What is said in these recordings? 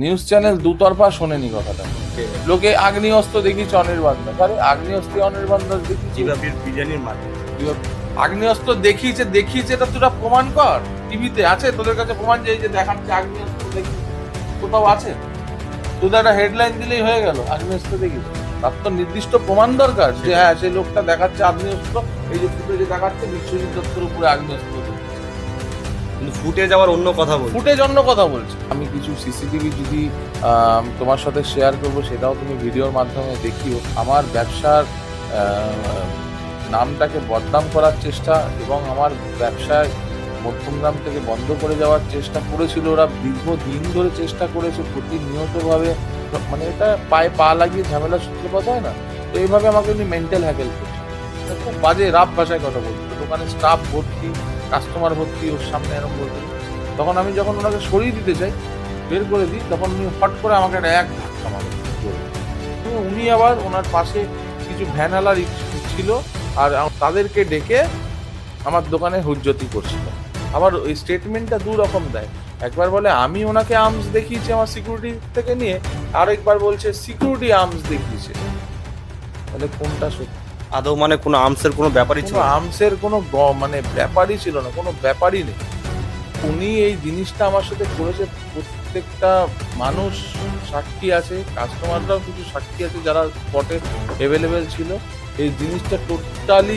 News channel দুতরফা শোনেনি কথাটা। লোকে আগ্নেয়াস্ত্র দেখিয়েছে অনির্বাণ দাস, আরে আগ্নেয়াস্ত্র অনির্বাণ দাস দেখিয়েছে, বিরিয়ানির মানে আগ্নেয়াস্ত্র দেখিয়েছে দেখিয়েছে, এটা তোরা প্রমাণ কর। টিভিতে আছে তোদের কাছে প্রমাণ, যে এই যে দেখাচ্ছে আগ্নেয়াস্ত্র দেখিয়েছে, কোথাও আছে? তোদের একটা হেডলাইন দিলেই হয়ে গেল আগ্নেয়াস্ত্র দেখিয়েছে? তার তো নির্দিষ্ট প্রমাণ দরকার, যে হ্যাঁ সেই লোকটা দেখাচ্ছে আগ্নেয়াস্ত্র, এই যে ফুটেজে দেখাচ্ছে বিশ্বজিৎ দত্তের উপরে আগ্নেয়াস্ত্র দেখিয়েছে। কিন্তু ফুটে যাওয়ার অন্য কথা বলছি। ফুটেজ অন্য কথা বলছে। আমি কিছু সিসিটিভি যদি তোমার সাথে শেয়ার করব, সেটাও তুমি ভিডিওর মাধ্যমে দেখিও। আমার ব্যবসার নামটাকে বদনাম করার চেষ্টা এবং আমার ব্যবসায় মধ্যমগ্রাম থেকে বন্ধ করে যাওয়ার চেষ্টা করেছিল ওরা, দীর্ঘদিন ধরে চেষ্টা করেছে প্রতিনিয়তভাবে। মানে এটা পায়ে পা লাগিয়ে ঝামেলা সূত্রপাত হয় না, তো এইভাবে আমাকে উনি মেন্টাল হ্যাকেল করছে। খুব বাজে রাপ ভাষায় কথা বলতো, দোকানে স্টাফ ভর্তি, কাস্টমার ভর্তি, ওর সামনে এরকম বলতে। তখন আমি যখন ওনাকে সরিয়ে দিতে চাই, বের করে দিই, তখন উনি হট করে আমাকে একটা এক ধাক্কা মারে। তো উনি আবার ওনার পাশে কিছু ভ্যানালার ছিল, আর তাদেরকে ডেকে আমার দোকানে হুজ্জতি করছিল। আবার ওই স্টেটমেন্টটা দু রকম দেয়, একবার বলে আমি ওনাকে আর্মস দেখিয়েছি আমার সিকিউরিটি থেকে নিয়ে, আর একবার বলছে সিকিউরিটি আর্মস দেখিয়েছে। তাহলে কোনটা সত্যি? আদৌ মানে কোনো আর্মসের কোনো ব্যাপারই ছিল কোনো না। আর্মসের কোনো মানে ব্যাপারই ছিল না, কোনো ব্যাপারই নেই। উনি এই জিনিসটা আমার সাথে করেছে, প্রত্যেকটা মানুষ সাক্ষী আছে, কাস্টমাররাও কিছু সাক্ষী আছে যারা স্পটে অ্যাভেলেবেল ছিল। এই জিনিসটা টোটালি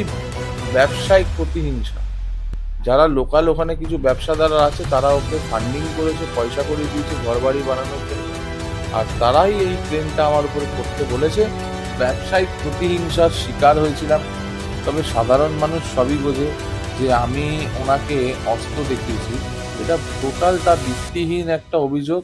ব্যবসায়িক প্রতিহিংসা। যারা লোকাল ওখানে কিছু ব্যবসাদাররা আছে, তারা ওকে ফান্ডিং করেছে, পয়সা করে দিয়েছে ঘর বাড়ি বানানোর জন্য, আর তারাই এই প্লেনটা আমার উপরে করতে বলেছে। ব্যবসায়িক প্রতিহিংসার শিকার হয়েছিলাম। তবে সাধারণ মানুষ সবই বোঝে যে আমি ওনাকে অস্ত্র দেখিয়েছি, এটা টোটালটা ভিত্তিহীন একটা অভিযোগ।